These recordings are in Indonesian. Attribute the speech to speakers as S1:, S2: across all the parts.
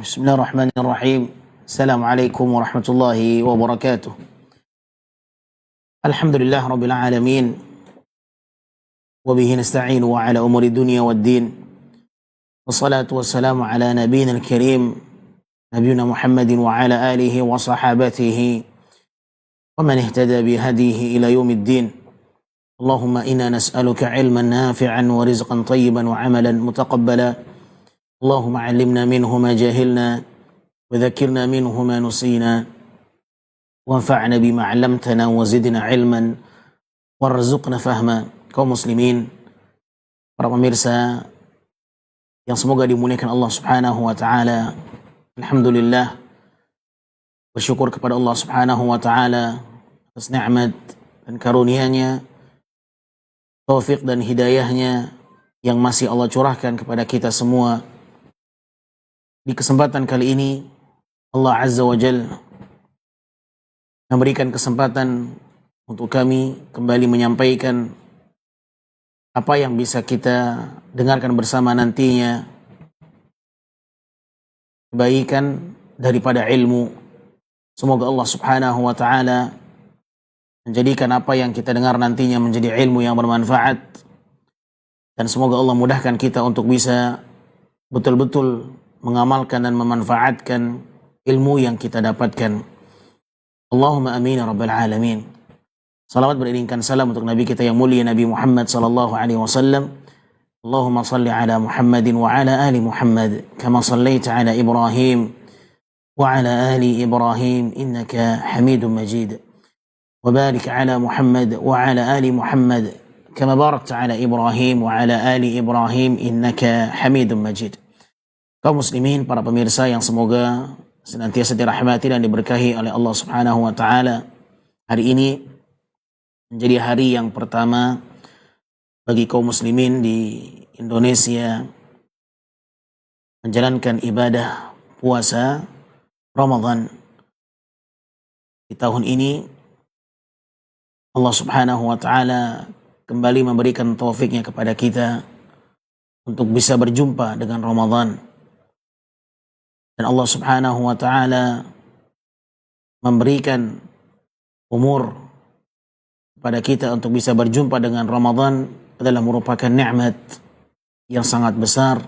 S1: Bismillahirrahmanirrahim. Assalamualaikum warahmatullahi wabarakatuh. Alhamdulillah rabbil alamin. Wa bihi nasta'inu wa ala umuri dunya waddin. Wassalatu wassalamu ala nabiyyina al-karim nabiyina Muhammadin wa ala alihi wa sahabatihi wa man ihtada bihadihi ila yaumiddin. Allahumma inna nas'aluka ilman nafi'an wa rizqan tayyiban wa amalan mutaqabbala. Allahumma 'allimna minhu ma jahilna wa dhakkirna minhu ma nusina wanfa'na bima 'allamtana wa zidna 'ilman warzuqna fahma. Kaum muslimin, para pemirsa yang semoga dimuliakan Allah Subhanahu wa taala. Alhamdulillah, bersyukur kepada Allah Subhanahu wa taala atas nikmat dan karunia-Nya, taufik dan hidayahnya yang masih Allah curahkan kepada kita semua. Di kesempatan kali ini Allah Azza wa Jalla memberikan kesempatan untuk kami kembali menyampaikan apa yang bisa kita dengarkan bersama nantinya, kebaikan daripada ilmu. Semoga Allah Subhanahu wa taala menjadikan apa yang kita dengar nantinya menjadi ilmu yang bermanfaat, dan semoga Allah mudahkan kita untuk bisa betul-betul mengamalkan dan memanfaatkan ilmu yang kita dapatkan. Allahumma amin ya rabbal alamin. Salawat beriringkan salam untuk Nabi kita yang mulia, Nabi Muhammad sallallahu alaihi wasallam. Allahumma salli ala Muhammadin wa ala ali Muhammad kama sallaita ala Ibrahim wa ala ali Ibrahim innaka Hamidum Majid. Wa barik ala Muhammad wa ala ali Muhammad kama barakta ala Ibrahim wa ala ali Ibrahim innaka Hamidum Majid. Kaum muslimin, para pemirsa yang semoga senantiasa dirahmati dan diberkahi oleh Allah Subhanahu wa taala. Hari ini menjadi hari yang pertama bagi kaum muslimin di Indonesia menjalankan ibadah puasa Ramadan. Di tahun ini Allah Subhanahu wa taala kembali memberikan taufiknya kepada kita untuk bisa berjumpa dengan Ramadan. Dan Allah Subhanahu wa taala memberikan umur kepada kita untuk bisa berjumpa dengan Ramadan adalah merupakan nikmat yang sangat besar,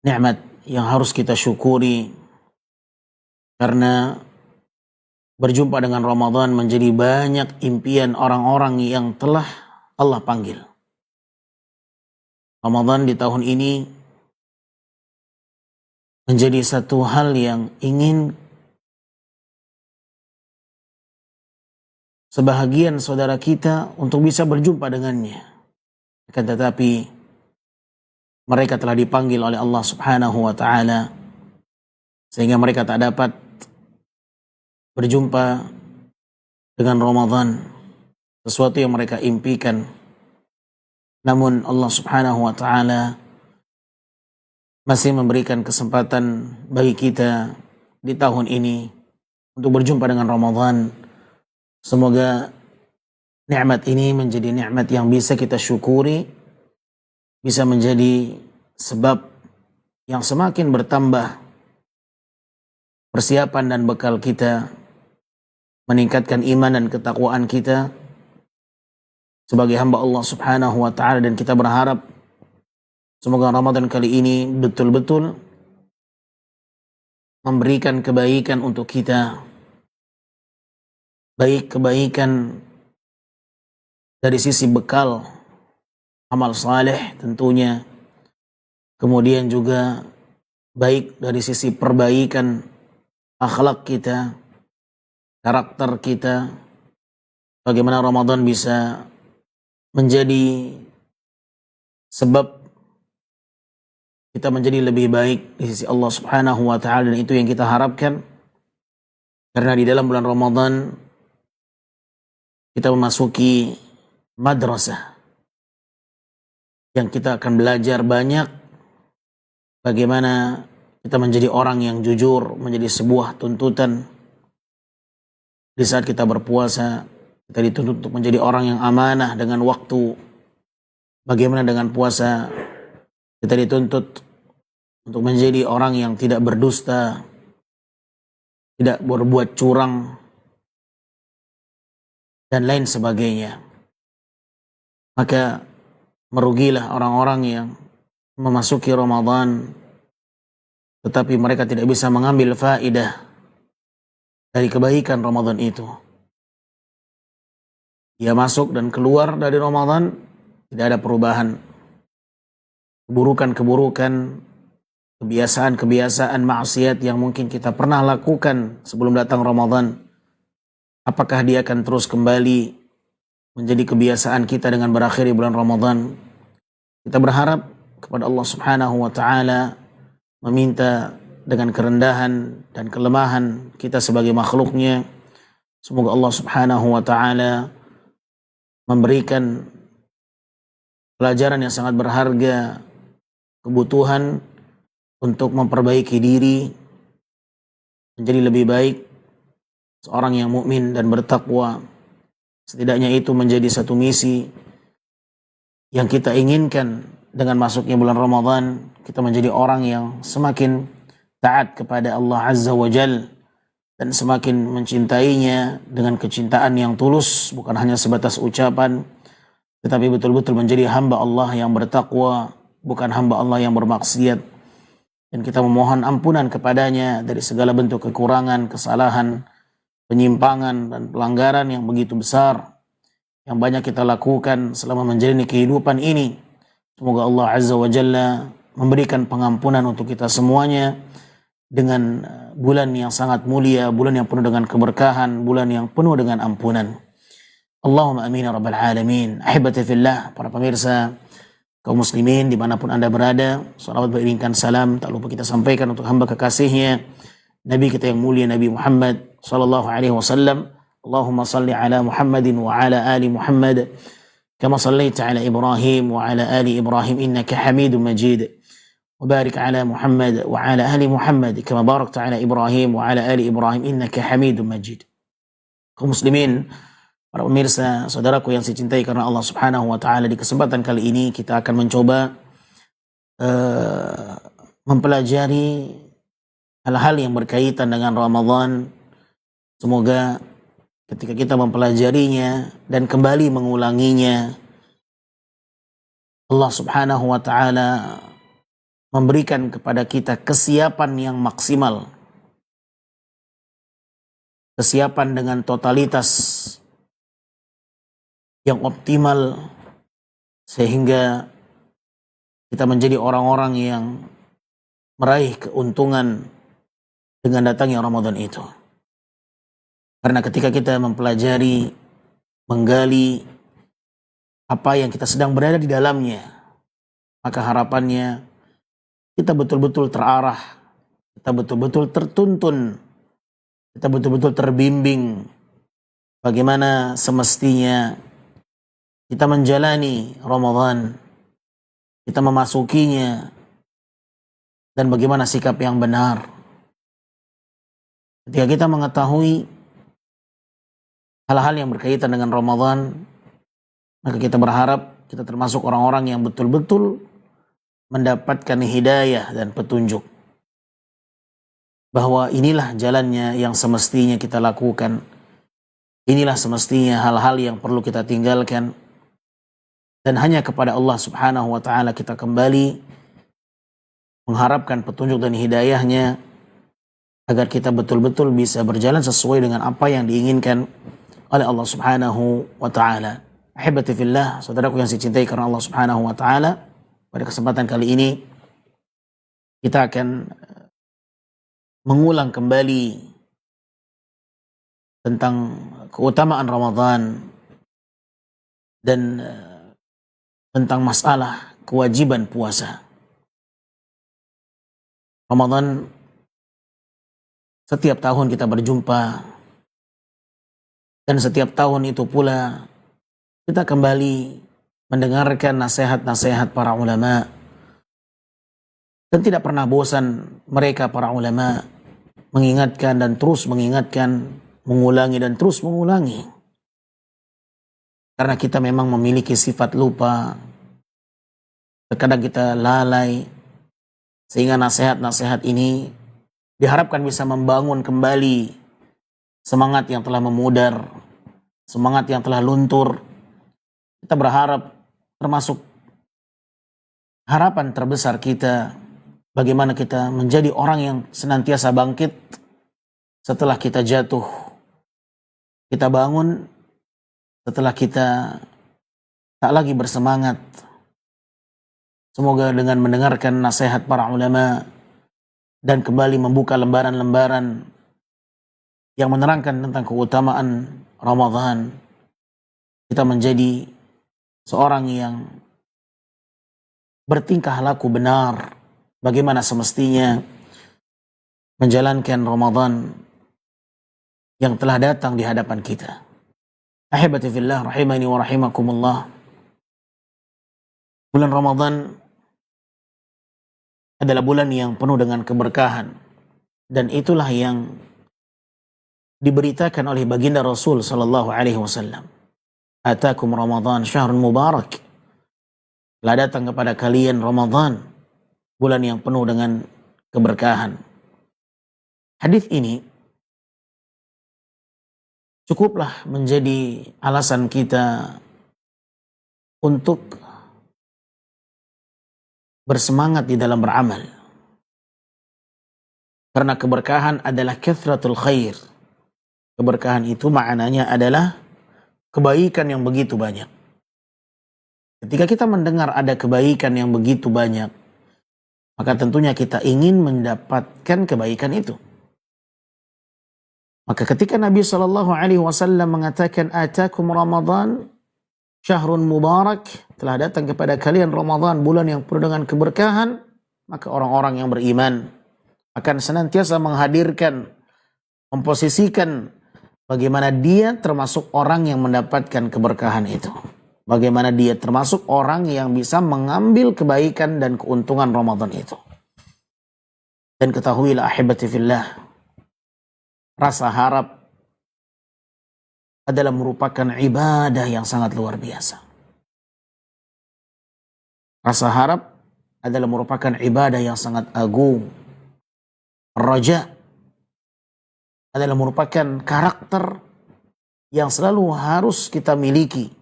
S1: nikmat yang harus kita syukuri, karena berjumpa dengan Ramadan menjadi banyak impian orang-orang yang telah Allah panggil. Ramadan di tahun ini menjadi satu hal yang ingin sebahagian saudara kita untuk bisa berjumpa dengannya. Akan tetapi mereka telah dipanggil oleh Allah Subhanahu wa taala sehingga mereka tak dapat berjumpa dengan Ramadan, sesuatu yang mereka impikan. Namun Allah Subhanahu wa taala masih memberikan kesempatan bagi kita di tahun ini untuk berjumpa dengan Ramadan. Semoga nikmat ini menjadi nikmat yang bisa kita syukuri, bisa menjadi sebab yang semakin bertambah persiapan dan bekal kita, meningkatkan iman dan ketakwaan kita sebagai hamba Allah Subhanahu wa taala. Dan kita berharap semoga Ramadan kali ini betul-betul memberikan kebaikan untuk kita, baik kebaikan dari sisi bekal amal saleh tentunya, kemudian juga baik dari sisi perbaikan akhlak kita, karakter kita, bagaimana Ramadan bisa menjadi sebab kita menjadi lebih baik di sisi Allah Subhanahu wa taala, dan itu yang kita harapkan. Karena di dalam bulan Ramadan kita memasuki madrasah yang kita akan belajar banyak bagaimana kita menjadi orang yang jujur, menjadi sebuah tuntutan. Di saat kita berpuasa, kita dituntut untuk menjadi orang yang amanah dengan waktu. Bagaimana dengan puasa? Kita dituntut untuk menjadi orang yang tidak berdusta, tidak berbuat curang, dan lain sebagainya. Maka merugilah orang-orang yang memasuki Ramadan tetapi mereka tidak bisa mengambil faedah dari kebaikan Ramadan itu. Dia masuk dan keluar dari Ramadan, tidak ada perubahan. Keburukan-keburukan, kebiasaan-kebiasaan maksiat yang mungkin kita pernah lakukan sebelum datang Ramadan, apakah dia akan terus kembali menjadi kebiasaan kita dengan berakhir di bulan Ramadan? Kita berharap kepada Allah Subhanahu wa taala, meminta dengan kerendahan dan kelemahan kita sebagai makhluknya, semoga Allah Subhanahu wa taala memberikan pelajaran yang sangat berharga, kebutuhan untuk memperbaiki diri menjadi lebih baik, seorang yang mukmin dan bertakwa. Setidaknya itu menjadi satu misi yang kita inginkan dengan masuknya bulan Ramadan, kita menjadi orang yang semakin taat kepada Allah Azza wa Jal dan semakin mencintainya dengan kecintaan yang tulus, bukan hanya sebatas ucapan, tetapi betul-betul menjadi hamba Allah yang bertakwa, bukan hamba Allah yang bermaksiat. Dan kita memohon ampunan kepadanya dari segala bentuk kekurangan, kesalahan, penyimpangan dan pelanggaran yang begitu besar yang banyak kita lakukan selama menjalani kehidupan ini. Semoga Allah Azza wa Jalla memberikan pengampunan untuk kita semuanya dengan bulan yang sangat mulia, bulan yang penuh dengan keberkahan, bulan yang penuh dengan ampunan. Allahumma amin ya rabbal alamin. Ahibati fillah, para pemirsa kaum muslimin dimanapun anda berada, salawat beriringkan salam tak lupa kita sampaikan untuk hamba kekasihnya Nabi kita yang mulia, Nabi Muhammad sallallahu alaihi wasallam. Allahumma salli ala Muhammadin wa ala ali Muhammad kama sallaita ala Ibrahim wa ala ali Ibrahim innaka Hamidum Majid. وبارك على محمد وعلى آل محمد كما باركت على إبراهيم وعلى آل إبراهيم إنك حميد مجيد. Kaum muslimin, para pemirsa, saudaraku yang saya cintai karena Allah Subhanahu wa taala, di kesempatan kali ini kita akan mencoba mempelajari hal-hal yang berkaitan dengan Ramadan. Semoga ketika kita mempelajarinya dan kembali mengulanginya, Allah Subhanahu wa taala memberikan kepada kita kesiapan yang maksimal, kesiapan dengan totalitas yang optimal, sehingga kita menjadi orang-orang yang meraih keuntungan dengan datangnya Ramadan itu. Karena ketika kita mempelajari, menggali apa yang kita sedang berada di dalamnya, maka harapannya kita betul-betul terarah, kita betul-betul tertuntun, kita betul-betul terbimbing bagaimana semestinya kita menjalani Ramadan, kita memasukinya, dan bagaimana sikap yang benar. Ketika kita mengetahui hal-hal yang berkaitan dengan Ramadan, maka kita berharap kita termasuk orang-orang yang betul-betul mendapatkan hidayah dan petunjuk bahwa inilah jalannya yang semestinya kita lakukan, inilah semestinya hal-hal yang perlu kita tinggalkan, dan hanya kepada Allah Subhanahu wa taala kita kembali mengharapkan petunjuk dan hidayahnya agar kita betul-betul bisa berjalan sesuai dengan apa yang diinginkan oleh Allah Subhanahu wa taala. Ahibati fillah, saudaraku yang saya cintai karena Allah Subhanahu wa taala, pada kesempatan kali ini kita akan mengulang kembali tentang keutamaan Ramadan dan tentang masalah kewajiban puasa. Ramadan, setiap tahun kita berjumpa, dan setiap tahun itu pula kita kembali mendengarkan nasihat-nasihat para ulama, dan tidak pernah bosan mereka para ulama mengingatkan dan terus mengingatkan, mengulangi dan terus mengulangi. Karena kita memang memiliki sifat lupa, terkadang kita lalai, Sehingga nasihat-nasihat ini diharapkan bisa membangun kembali semangat yang telah memudar, semangat yang telah luntur. Kita berharap, termasuk harapan terbesar kita, bagaimana kita menjadi orang yang senantiasa bangkit setelah kita jatuh. Kita bangun setelah kita tak lagi bersemangat. Semoga dengan mendengarkan nasihat para ulama dan kembali membuka lembaran-lembaran yang menerangkan tentang keutamaan Ramadan, kita menjadi seorang yang bertingkah laku benar, bagaimana semestinya menjalankan Ramadan yang telah datang di hadapan kita. Ahibati fillah, rahimani wa rahimakumullah. Bulan Ramadan adalah bulan yang penuh dengan keberkahan, dan itulah yang diberitakan oleh baginda Rasul sallallahu alaihi wasallam. Atakum Ramadan syahrun mubarak. Telah datang kepada kalian Ramadan, bulan yang penuh dengan keberkahan. Hadis ini cukuplah menjadi alasan kita untuk bersemangat di dalam beramal. Karena keberkahan adalah kathratul khair. Keberkahan itu maknanya adalah kebaikan yang begitu banyak. Ketika kita mendengar ada kebaikan yang begitu banyak, maka tentunya kita ingin mendapatkan kebaikan itu. Maka ketika Nabi SAW mengatakan atakum Ramadan syahrun mubarak, telah datang kepada kalian Ramadan, bulan yang penuh dengan keberkahan, maka orang-orang yang beriman akan senantiasa menghadirkan, memposisikan bagaimana dia termasuk orang yang mendapatkan keberkahan itu. Bagaimana dia termasuk orang yang bisa mengambil kebaikan dan keuntungan Ramadan itu. Dan ketahuilah ahibati fillah, rasa harap adalah merupakan ibadah yang sangat luar biasa. Rasa harap adalah merupakan ibadah yang sangat agung. Raja adalah merupakan karakter yang selalu harus kita miliki.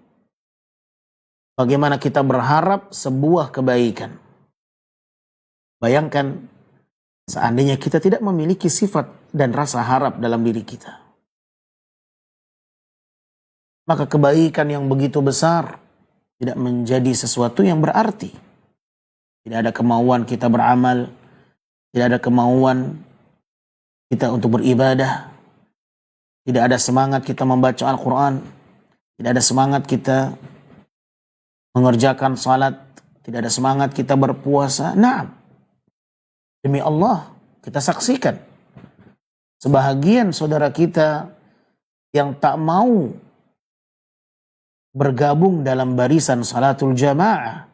S1: Bagaimana kita berharap sebuah kebaikan. Bayangkan seandainya kita tidak memiliki sifat dan rasa harap dalam diri kita, maka kebaikan yang begitu besar tidak menjadi sesuatu yang berarti. Tidak ada kemauan kita beramal, tidak ada kemauan kita untuk beribadah, tidak ada semangat kita membaca Al-Quran, tidak ada semangat kita mengerjakan salat, tidak ada semangat kita berpuasa. Naam, demi Allah kita saksikan sebahagian saudara kita yang tak mau bergabung dalam barisan salatul jamaah.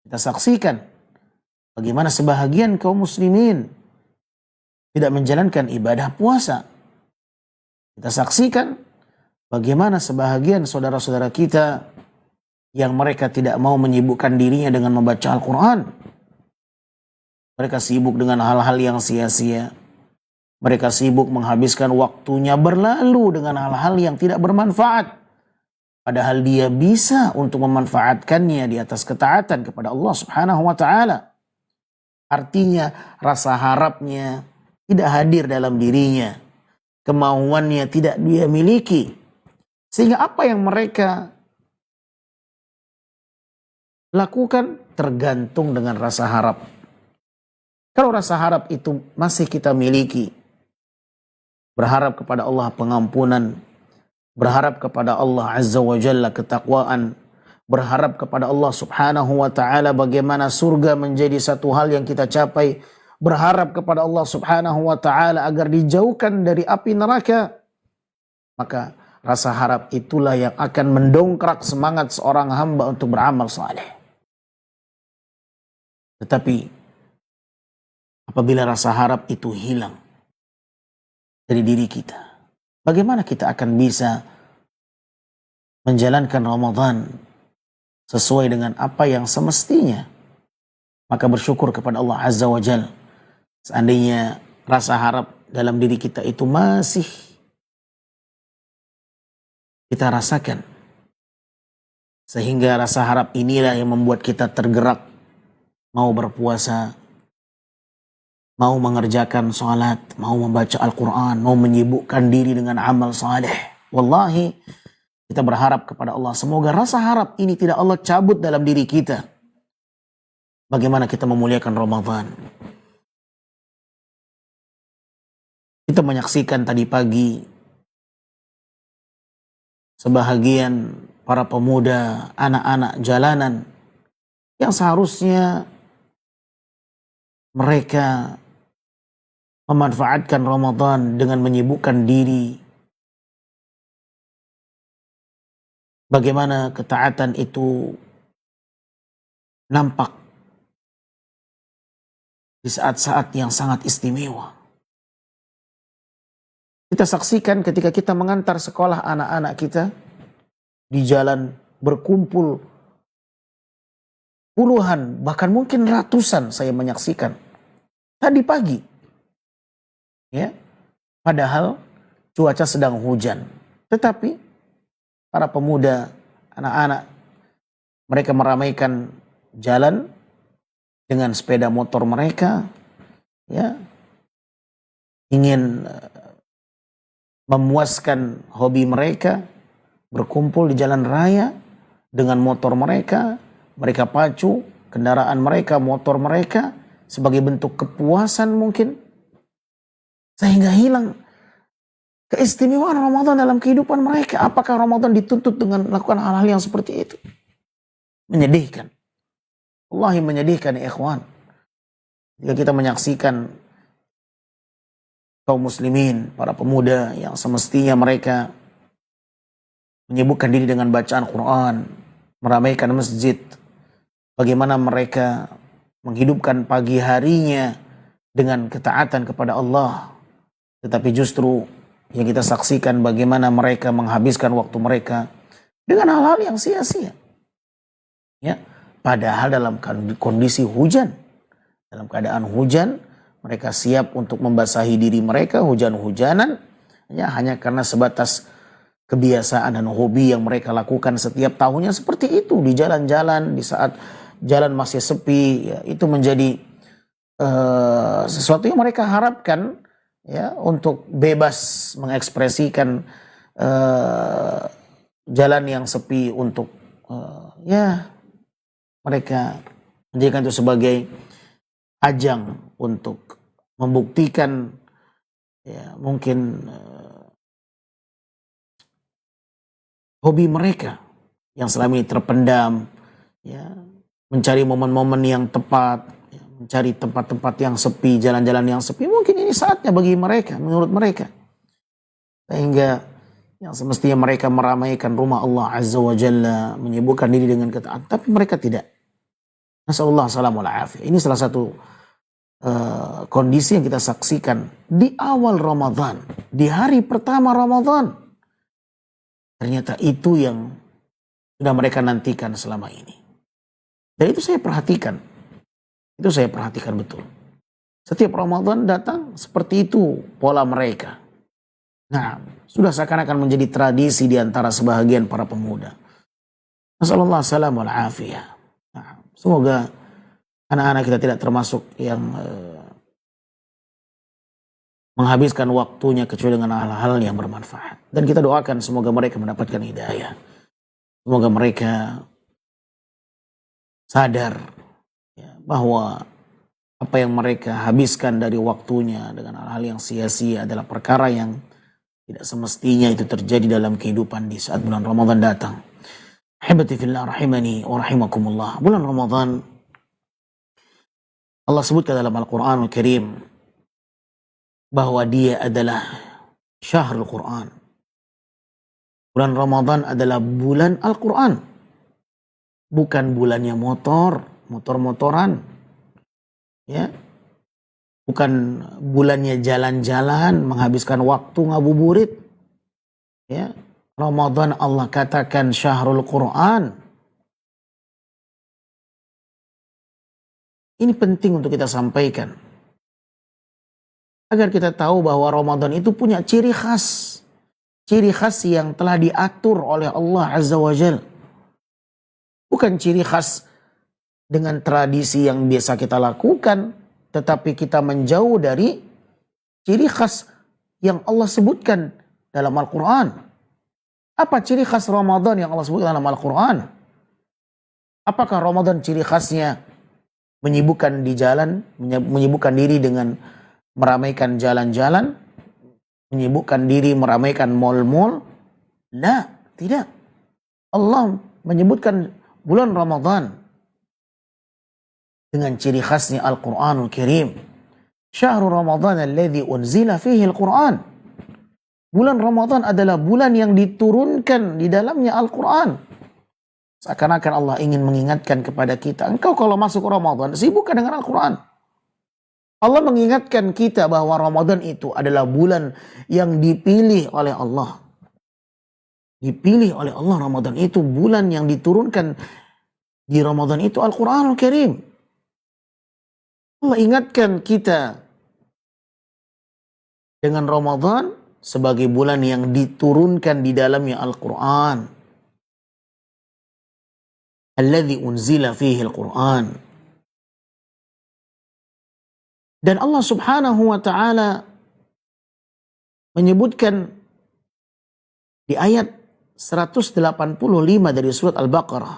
S1: Kita saksikan bagaimana sebahagian kaum muslimin tidak menjalankan ibadah puasa. Kita saksikan bagaimana sebahagian saudara-saudara kita yang mereka tidak mau menyibukkan dirinya dengan membaca Al-Quran. Mereka sibuk dengan hal-hal yang sia-sia. Mereka sibuk menghabiskan waktunya berlalu dengan hal-hal yang tidak bermanfaat. Padahal dia bisa untuk memanfaatkannya di atas ketaatan kepada Allah Subhanahu wa ta'ala. Artinya rasa harapnya tidak hadir dalam dirinya. Kemauannya tidak dia miliki. Sehingga apa yang mereka lakukan tergantung dengan rasa harap. Kalau rasa harap itu masih kita miliki, berharap kepada Allah pengampunan, berharap kepada Allah Azza wa Jalla ketakwaan, berharap kepada Allah Subhanahu wa ta'ala bagaimana surga menjadi satu hal yang kita capai, berharap kepada Allah Subhanahu wa ta'ala agar dijauhkan dari api neraka, maka rasa harap itulah yang akan mendongkrak semangat seorang hamba untuk beramal saleh. Tetapi apabila rasa harap itu hilang dari diri kita, bagaimana kita akan bisa menjalankan Ramadan sesuai dengan apa yang semestinya? maka bersyukur kepada Allah Azza wa Jal. Seandainya rasa harap dalam diri kita itu masih kita rasakan, sehingga rasa harap inilah yang membuat kita tergerak mau berpuasa, mau mengerjakan salat, mau membaca Al-Quran, mau menyibukkan diri dengan amal saleh. Wallahi, kita berharap kepada Allah, semoga rasa harap ini tidak Allah cabut dalam diri kita. Bagaimana kita memuliakan Ramadan? Kita menyaksikan tadi pagi sebahagian para pemuda, anak-anak jalanan yang seharusnya mereka memanfaatkan Ramadan dengan menyibukkan diri. Bagaimana ketaatan itu nampak di saat-saat yang sangat istimewa. Kita saksikan ketika kita mengantar sekolah anak-anak kita, di jalan berkumpul puluhan, bahkan mungkin ratusan saya menyaksikan tadi pagi. Ya, padahal cuaca sedang hujan. Tetapi para pemuda, anak-anak, mereka meramaikan jalan dengan sepeda motor mereka, ya, ingin memuaskan hobi mereka, berkumpul di jalan raya dengan motor mereka, mereka pacu kendaraan mereka, motor mereka sebagai bentuk kepuasan mungkin, sehingga hilang keistimewaan Ramadan dalam kehidupan mereka. Apakah Ramadan dituntut dengan melakukan hal-hal yang seperti itu? Menyedihkan. Wallahi menyedihkan ya ikhwan. Jika kita menyaksikan kaum muslimin, para pemuda yang semestinya mereka menyibukkan diri dengan bacaan Quran, meramaikan masjid, bagaimana mereka menghidupkan pagi harinya dengan ketaatan kepada Allah. Tetapi justru yang kita saksikan bagaimana mereka menghabiskan waktu mereka dengan hal-hal yang sia-sia. Ya, padahal dalam kondisi hujan, dalam keadaan hujan, mereka siap untuk membasahi diri mereka hujan-hujanan, ya, hanya karena sebatas kebiasaan dan hobi yang mereka lakukan setiap tahunnya seperti itu di jalan-jalan, di saat jalan masih sepi, ya, itu menjadi sesuatu yang mereka harapkan, ya, untuk bebas mengekspresikan jalan yang sepi untuk ya, mereka menjadikan itu sebagai ajang untuk membuktikan, ya, mungkin hobi mereka yang selama ini terpendam, ya, mencari momen-momen yang tepat, ya, mencari tempat-tempat yang sepi, jalan-jalan yang sepi. Mungkin ini saatnya bagi mereka, menurut mereka, sehingga yang semestinya mereka meramaikan rumah Allah Azza wa Jalla, menyibukkan diri dengan ketaatan, tapi mereka tidak. Nasallallahu salamul afiyah. Ini salah satu kondisi yang kita saksikan di awal Ramadan, di hari pertama Ramadan. Ternyata itu yang sudah mereka nantikan selama ini. Dan itu saya perhatikan. Itu saya perhatikan betul. Setiap Ramadan datang seperti itu pola mereka. Nah, sudah seakan-akan menjadi tradisi di antara sebahagian para pemuda. Nasallallahu salamul afiyah. Nah, semoga anak-anak kita tidak termasuk yang menghabiskan waktunya kecuali dengan hal-hal yang bermanfaat. Dan kita doakan semoga mereka mendapatkan hidayah. Semoga mereka sadar, ya, bahwa apa yang mereka habiskan dari waktunya dengan hal-hal yang sia-sia adalah perkara yang tidak semestinya itu terjadi dalam kehidupan di saat bulan Ramadan datang. Ahibati fillah rahimani wa rahimakumullah. Bulan Ramadan Allah sebutkan dalam Al-Quranul Karim bahwa dia adalah syahrul Quran. Bulan Ramadan adalah bulan Al-Quran. Bukan bulannya motor-motoran. Ya. Bukan bulannya jalan-jalan, menghabiskan waktu ngabuburit. Ya. Ramadan Allah katakan syahrul Quran. Ini penting untuk kita sampaikan. Agar kita tahu bahwa Ramadan itu punya ciri khas. Ciri khas yang telah diatur oleh Allah Azza wa Jal. Bukan ciri khas dengan tradisi yang biasa kita lakukan. Tetapi kita menjauh dari ciri khas yang Allah sebutkan dalam Al-Quran. Apa ciri khas Ramadan yang Allah sebutkan dalam Al-Quran? Apakah Ramadan ciri khasnya menyibukkan di jalan, menyibukkan diri dengan meramaikan jalan-jalan, menyibukkan diri meramaikan mal-mal? Nah, tidak. Allah menyebutkan bulan Ramadan dengan ciri khasnya Al-Quranul Karim. Syahrul Ramadan alladhi unzila fihi Al-Quran. Bulan Ramadan adalah bulan yang diturunkan di dalamnya Al-Quran. Seakan-akan Allah ingin mengingatkan kepada kita, engkau kalau masuk Ramadan, sibukkan dengan Al-Quran. Allah mengingatkan kita bahwa Ramadan itu adalah bulan yang dipilih oleh Allah. Dipilih oleh Allah. Ramadan itu bulan yang diturunkan di Ramadan itu Al-Quranul Karim. Allah ingatkan kita dengan Ramadan sebagai bulan yang diturunkan di dalamnya Al-Quran. Alladhi unzila fihi Al-Quran. Dan Allah subhanahu wa ta'ala menyebutkan di ayat 185 dari surat Al-Baqarah.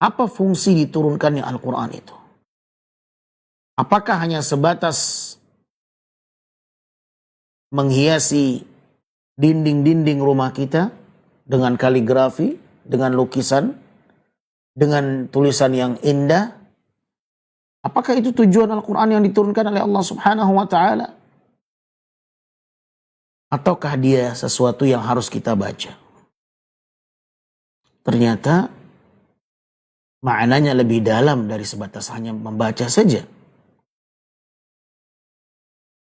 S1: Apa fungsi diturunkannya Al-Quran itu? Apakah hanya sebatas menghiasi dinding-dinding rumah kita dengan kaligrafi, dengan lukisan, dengan tulisan yang indah? Apakah itu tujuan Al-Quran yang diturunkan oleh Allah subhanahu wa ta'ala? Ataukah dia sesuatu yang harus kita baca? Ternyata maknanya lebih dalam dari sebatas hanya membaca saja.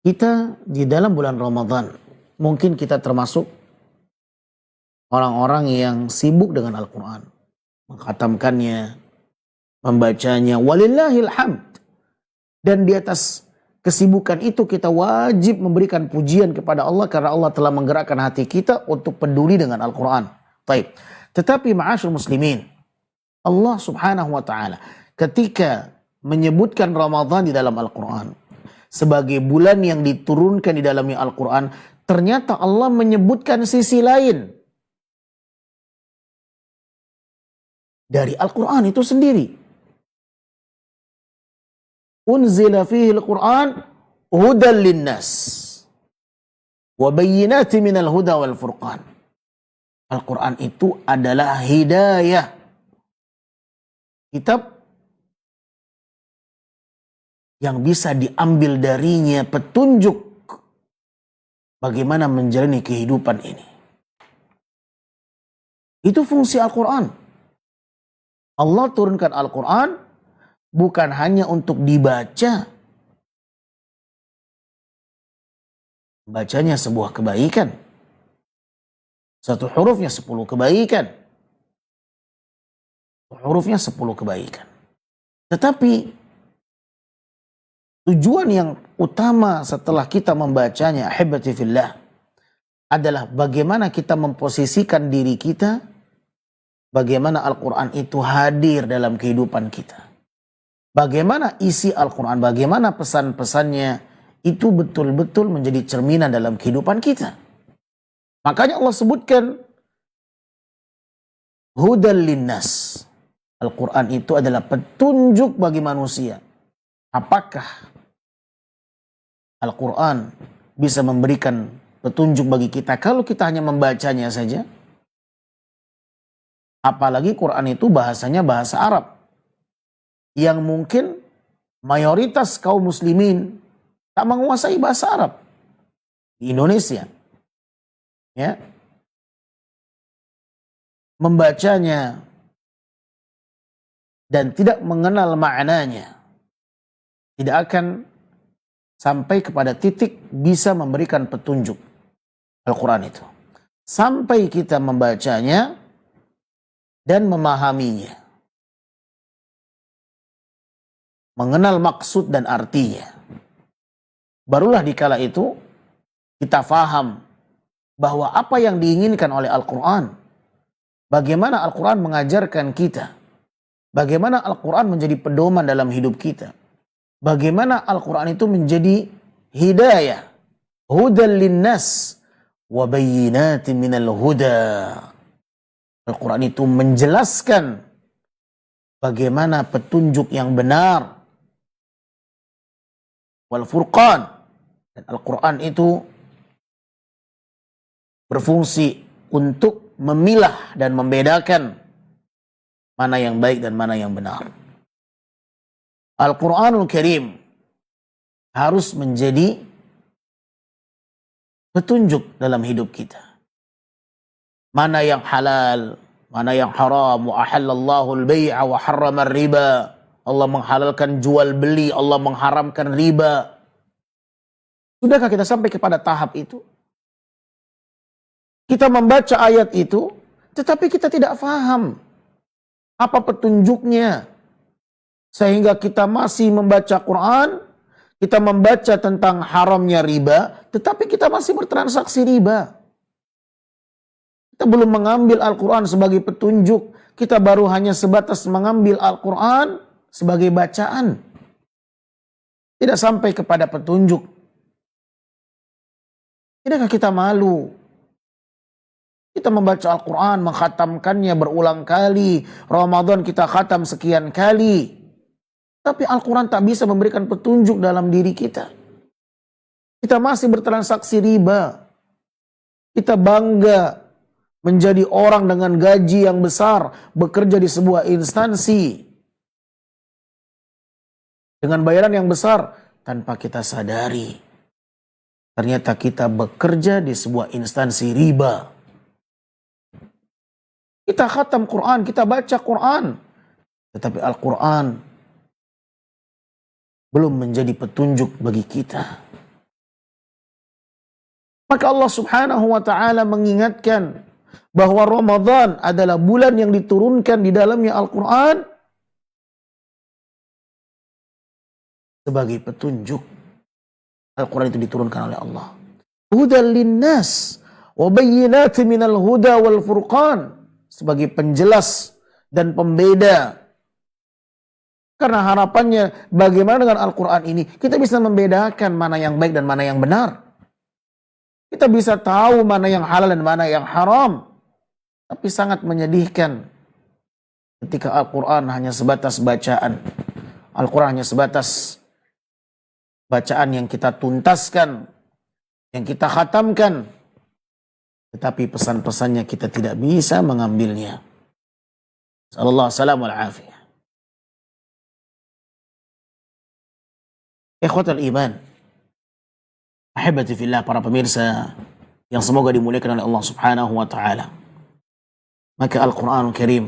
S1: Kita di dalam bulan Ramadan, mungkin kita termasuk orang-orang yang sibuk dengan Al-Quran. Mengkhatamkannya, membacanya, walillahil hamd. Dan di atas kesibukan itu kita wajib memberikan pujian kepada Allah karena Allah telah menggerakkan hati kita untuk peduli dengan Al-Quran. Baik. Tetapi ma'asyur muslimin, Allah subhanahu wa ta'ala ketika menyebutkan Ramadan di dalam Al-Quran sebagai bulan yang diturunkan di dalamnya Al-Quran, ternyata Allah menyebutkan sisi lain dari Al-Quran itu sendiri. Unzila fihi Al-Quran hudan linnas wa bayyinati minal huda wal furqan. Al-Quran itu adalah hidayah. Kitab yang bisa diambil darinya petunjuk bagaimana menjalani kehidupan ini. Itu fungsi Al-Quran. Allah turunkan Al-Quran bukan hanya untuk dibaca. Bacanya sebuah kebaikan. Satu hurufnya 10 kebaikan. Hurufnya 10 kebaikan. Tetapi tujuan yang utama setelah kita membacanya, ahibati fillah, adalah bagaimana kita memposisikan diri kita, bagaimana Al-Quran itu hadir dalam kehidupan kita. Bagaimana isi Al-Quran, bagaimana pesan-pesannya itu betul-betul menjadi cerminan dalam kehidupan kita. Makanya Allah sebutkan hudal linnas. Al-Quran itu adalah petunjuk bagi manusia. Apakah Al-Quran bisa memberikan petunjuk bagi kita kalau kita hanya membacanya saja? Apalagi Quran itu bahasanya bahasa Arab, yang mungkin mayoritas kaum muslimin tak menguasai bahasa Arab di Indonesia. Ya. Membacanya dan tidak mengenal maknanya tidak akan sampai kepada titik bisa memberikan petunjuk Al-Quran itu. Sampai kita membacanya dan memahaminya. mengenal maksud dan artinya. Barulah dikala itu kita faham bahwa apa yang diinginkan oleh Al-Quran, bagaimana Al-Quran mengajarkan kita, bagaimana Al-Quran menjadi pedoman dalam hidup kita, bagaimana Al-Quran itu menjadi hidayah, hudan linnas wa bayyinatin minal huda. Al-Quran itu menjelaskan bagaimana petunjuk yang benar, wal furqan. Dan Al-Quran itu berfungsi untuk memilah dan membedakan mana yang baik dan mana yang benar. Al-Quranul Karim harus menjadi petunjuk dalam hidup kita. Mana yang halal, mana yang haram. Wa ahallallahu al-bay'a wa harrama riba. Allah menghalalkan jual beli, Allah mengharamkan riba. Sudahkah kita sampai kepada tahap itu? Kita membaca ayat itu, tetapi kita tidak faham apa petunjuknya. Sehingga kita masih membaca Quran, kita membaca tentang haramnya riba, tetapi kita masih bertransaksi riba. Kita belum mengambil Al-Quran sebagai petunjuk. Kita baru hanya sebatas mengambil Al-Quran sebagai bacaan. Tidak sampai kepada petunjuk. Tidakkah kita malu? Kita membaca Al-Quran, mengkhatamkannya berulang kali. Ramadan kita khatam sekian kali. Tapi Al-Quran tak bisa memberikan petunjuk dalam diri kita. Kita masih bertransaksi riba. Kita bangga menjadi orang dengan gaji yang besar, bekerja di sebuah instansi dengan bayaran yang besar, tanpa kita sadari ternyata kita bekerja di sebuah instansi riba. Kita khatam Quran, kita baca Quran, tetapi Al-Quran belum menjadi petunjuk bagi kita. Maka Allah Subhanahu wa ta'ala mengingatkan bahwa Ramadan adalah bulan yang diturunkan di dalamnya Al-Quran sebagai petunjuk. Al-Quran itu diturunkan oleh Allah. Hudan linnas wa bayyinatin minal huda wal furqan. Sebagai penjelas dan pembeda. Karena harapannya bagaimana dengan Al-Quran ini? Kita bisa membedakan mana yang baik dan mana yang benar. Kita bisa tahu mana yang halal dan mana yang haram. Tapi sangat menyedihkan ketika Al-Quran hanya sebatas bacaan. Al-Quran hanya sebatas bacaan yang kita tuntaskan, yang kita khatamkan. Tetapi pesan-pesannya kita tidak bisa mengambilnya. Sallallahu alaihi wasallam. Ikhwatul iman, ahibati fillah, para pemirsa yang semoga dimuliakan oleh Allah Subhanahu wa ta'ala. Maka Al-Quranul Karim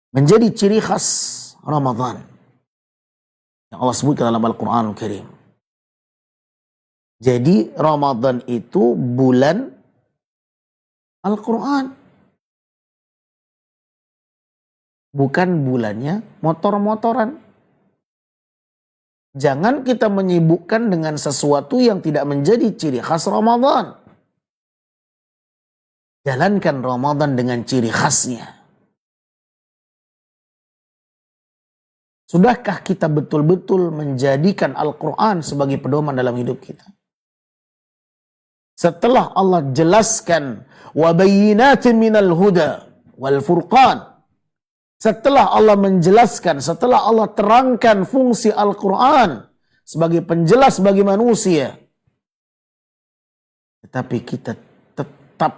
S1: menjadi ciri khas Ramadan yang Allah sebutkan dalam Al-Quranul Karim. Jadi Ramadan itu bulan Al-Quran. Bukan bulannya motor-motoran. Jangan kita menyibukkan dengan sesuatu yang tidak menjadi ciri khas Ramadan. Jalankan Ramadan dengan ciri khasnya. Sudahkah kita betul-betul menjadikan Al-Quran sebagai pedoman dalam hidup kita? Setelah Allah jelaskan wa bayyinatin minal huda wal furqan. Setelah Allah menjelaskan, setelah Allah terangkan fungsi Al-Quran sebagai penjelas bagi manusia. Tetapi kita tetap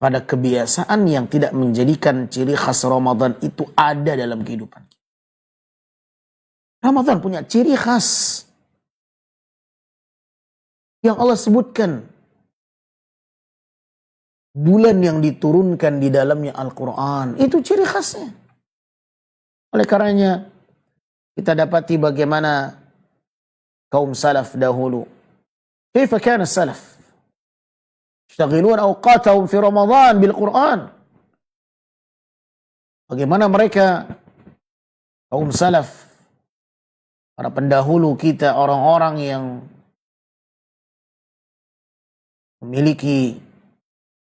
S1: pada kebiasaan yang tidak menjadikan ciri khas Ramadan itu ada dalam kehidupan. Ramadan punya ciri khas yang Allah sebutkan. Bulan yang diturunkan di dalamnya Al-Quran. Itu ciri khasnya. Oleh karenanya, kita dapati bagaimana kaum salaf dahulu. Kaifa kana salaf? Yashtagilun awqatahum fi Ramadan bil Quran. Bagaimana mereka kaum salaf, para pendahulu kita, orang-orang yang memiliki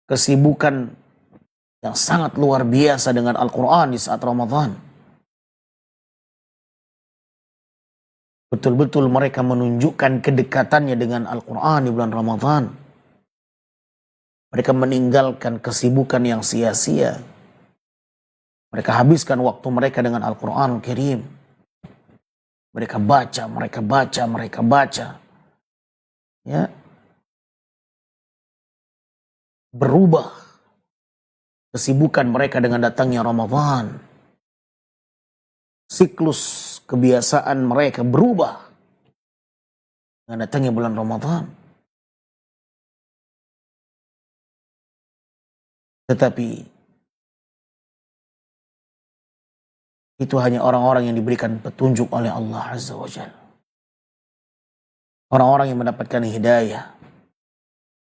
S1: kesibukan yang sangat luar biasa dengan Al-Quran di saat Ramadan. Betul-betul mereka menunjukkan kedekatannya dengan Al-Quran di bulan Ramadan. Mereka meninggalkan kesibukan yang sia-sia. Mereka habiskan waktu mereka dengan Al-Quran Al-Karim. Mereka baca. Ya. Berubah kesibukan mereka dengan datangnya Ramadan. Siklus kebiasaan mereka berubah dengan datangnya bulan Ramadan. Tetapi itu hanya orang-orang yang diberikan petunjuk oleh Allah Azza wa Jalla. Orang-orang yang mendapatkan hidayah.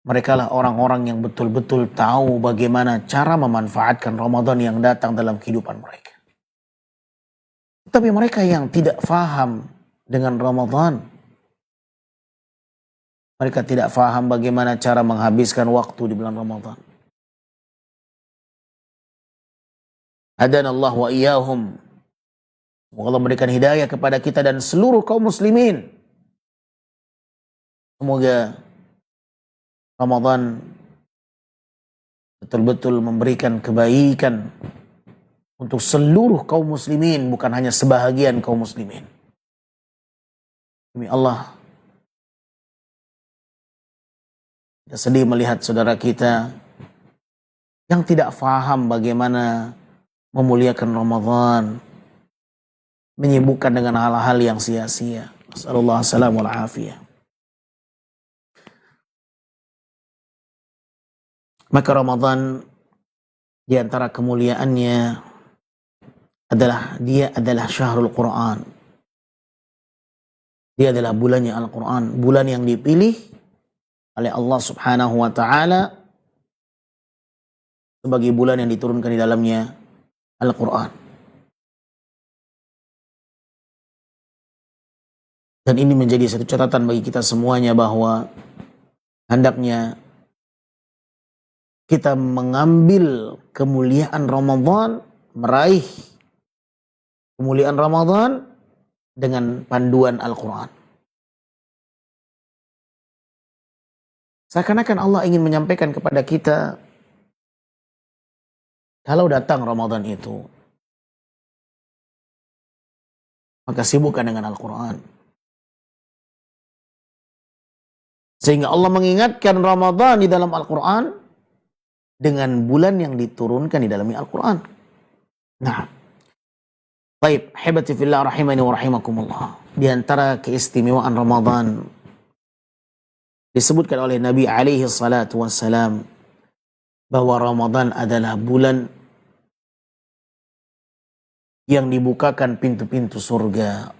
S1: Mereka lah orang-orang yang betul-betul tahu bagaimana cara memanfaatkan Ramadan yang datang dalam kehidupan mereka. Tapi mereka yang tidak faham dengan Ramadan, mereka tidak faham bagaimana cara menghabiskan waktu di bulan Ramadan. Hadanallah wa iyahum. Semoga Allah memberikan hidayah kepada kita dan seluruh kaum muslimin. Semoga Ramadan betul-betul memberikan kebaikan untuk seluruh kaum muslimin, bukan hanya sebahagian kaum muslimin. Demi Allah, kita sedih melihat saudara kita yang tidak faham bagaimana memuliakan Ramadan, menyibukkan dengan hal-hal yang sia-sia. Nasallallahu alaihi wal afiyah. Maka Ramadan di antara kemuliaannya dia adalah syahrul Quran. Dia adalah bulannya Al-Quran, bulan yang dipilih oleh Allah Subhanahu wa taala sebagai bulan yang diturunkan di dalamnya Al-Quran. Dan ini menjadi satu catatan bagi kita semuanya bahwa hendaknya kita mengambil kemuliaan Ramadan, meraih kemuliaan Ramadan dengan panduan Al-Quran. Seakan-akan Allah ingin menyampaikan kepada kita, kalau datang Ramadan itu, maka sibukkan dengan Al-Quran. Sehingga Allah mengingatkan Ramadan di dalam Al-Quran dengan bulan yang diturunkan di dalamnya Al-Quran. Nah, baik, hebati fillah rahimani wa rahimakumullah. Di antara keistimewaan Ramadan disebutkan oleh Nabi alaihi salatu wassalam bahwa Ramadan adalah bulan yang dibukakan pintu-pintu surga,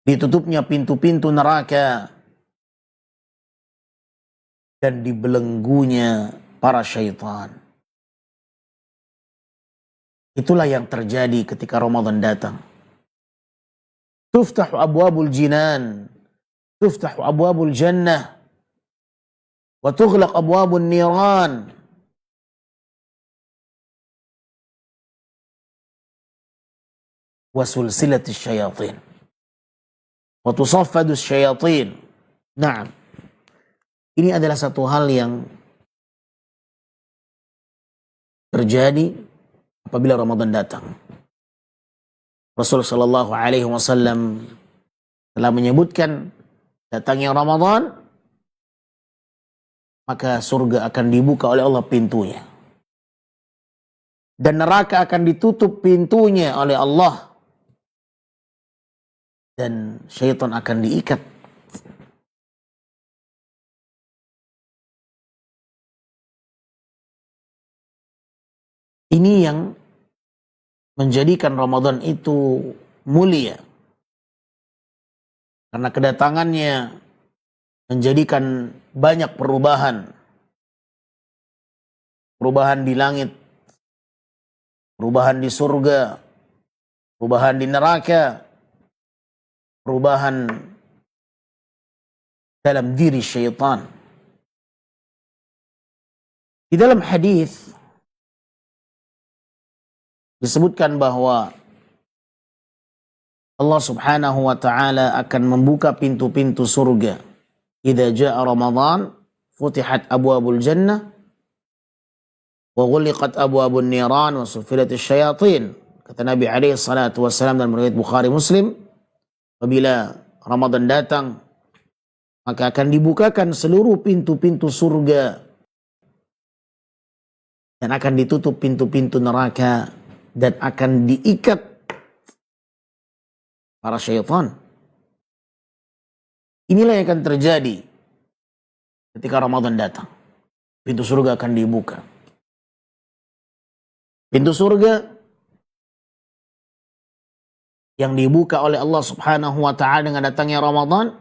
S1: ditutupnya pintu-pintu neraka, dan dibelenggunya para syaitan. Itulah yang terjadi ketika Ramadan datang. Tuftahu abwabul jinan, tuftahu abwabul jannah, wa tughlaq abwabun niran. Wa sulsilatis syayatin. Wa tusaffadus syayatin. Naam. Ini adalah satu hal yang terjadi apabila Ramadan datang. Rasulullah Shallallahu Alaihi Wasallam telah menyebutkan datangnya Ramadan, maka surga akan dibuka oleh Allah pintunya, dan neraka akan ditutup pintunya oleh Allah, dan syaitan akan diikat. Ini yang menjadikan Ramadan itu mulia. Karena kedatangannya menjadikan banyak perubahan. Perubahan di langit, perubahan di surga, perubahan di neraka, perubahan dalam diri syaitan. Di dalam hadis disebutkan bahwa Allah Subhanahu wa taala akan membuka pintu-pintu surga. Idza jaa Ramadan, futihat abwabul jannah wa ghuliqat abwabun niran wa suffilatis syayatin. Kata Nabi alaihi salatu wasallam dalam riwayat Bukhari Muslim, apabila Ramadan datang, maka akan dibukakan seluruh pintu-pintu surga dan akan ditutup pintu-pintu neraka dan akan diikat para syaitan. Inilah yang akan terjadi ketika Ramadan datang. Pintu surga akan dibuka. Pintu surga yang dibuka oleh Allah Subhanahu wa taala dengan datangnya Ramadan,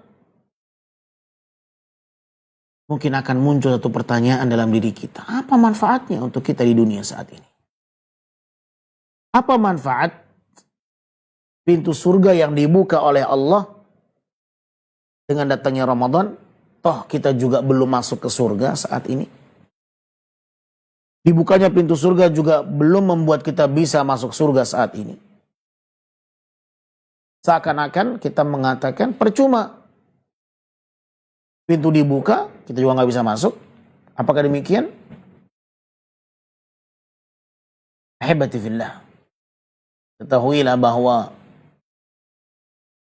S1: mungkin akan muncul satu pertanyaan dalam diri kita. Apa manfaatnya untuk kita di dunia saat ini? Apa manfaat pintu surga yang dibuka oleh Allah dengan datangnya Ramadan? Toh kita juga belum masuk ke surga saat ini. Dibukanya pintu surga juga belum membuat kita bisa masuk surga saat ini. Seakan-akan kita mengatakan percuma. Pintu dibuka, kita juga nggak bisa masuk. Apakah demikian? Ahibati fillah. Ketahuilah bahwa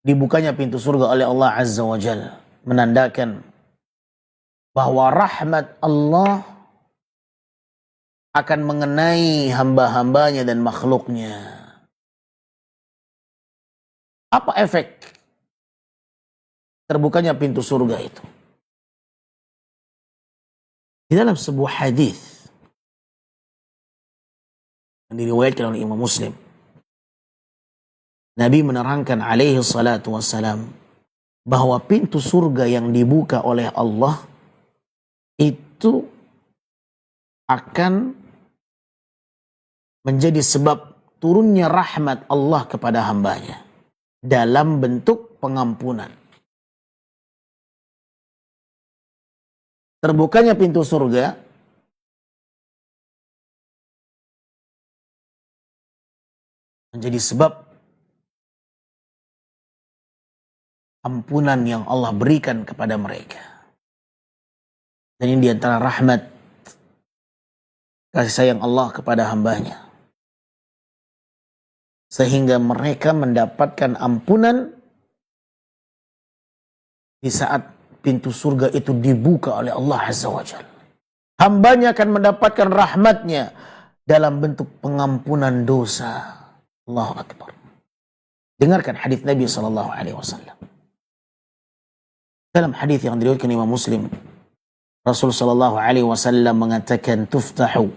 S1: dibukanya pintu surga oleh Allah Azza wa Jal menandakan bahwa rahmat Allah akan mengenai hamba-hambanya dan makhluknya. Apa efek terbukanya pintu surga itu? Di dalam sebuah hadis yang diriwayatkan oleh Imam Muslim, Nabi menerangkan alaihi salatu wassalam bahwa pintu surga yang dibuka oleh Allah itu akan menjadi sebab turunnya rahmat Allah kepada hambanya dalam bentuk pengampunan. Terbukanya pintu surga menjadi sebab ampunan yang Allah berikan kepada mereka. Dan ini diantara rahmat kasih sayang Allah kepada hambanya. Sehingga mereka mendapatkan ampunan di saat pintu surga itu dibuka oleh Allah Azza wa Jalla. Hambanya akan mendapatkan rahmatnya dalam bentuk pengampunan dosa. Allahu Akbar. Dengarkan hadis Nabi SAW. Dalam hadis yang diriwayatkan Imam Muslim, Rasul SAW mengatakan, tuftahu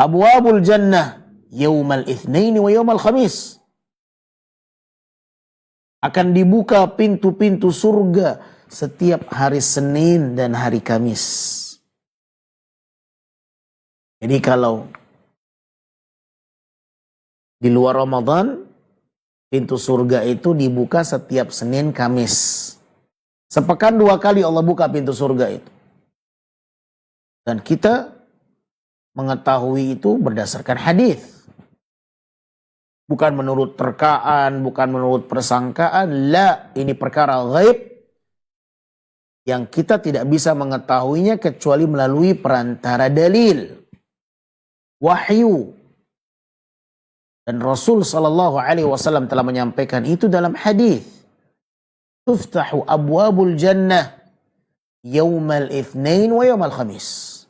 S1: abwabul jannah yaumal itsnain wa yaumal khamis. Akan dibuka pintu-pintu surga setiap hari Senin dan hari Kamis. Jadi kalau di luar Ramadan, pintu surga itu dibuka setiap Senin Kamis. Sepekan 2 kali Allah buka pintu surga itu. Dan kita mengetahui itu berdasarkan hadis. Bukan menurut terkaan, bukan menurut persangkaan. La, ini perkara ghaib yang kita tidak bisa mengetahuinya kecuali melalui perantara dalil, wahyu. Dan Rasul SAW telah menyampaikan itu dalam hadis. Tuftahu abwabul jannah yaumal itsnain wa yaumal khamis.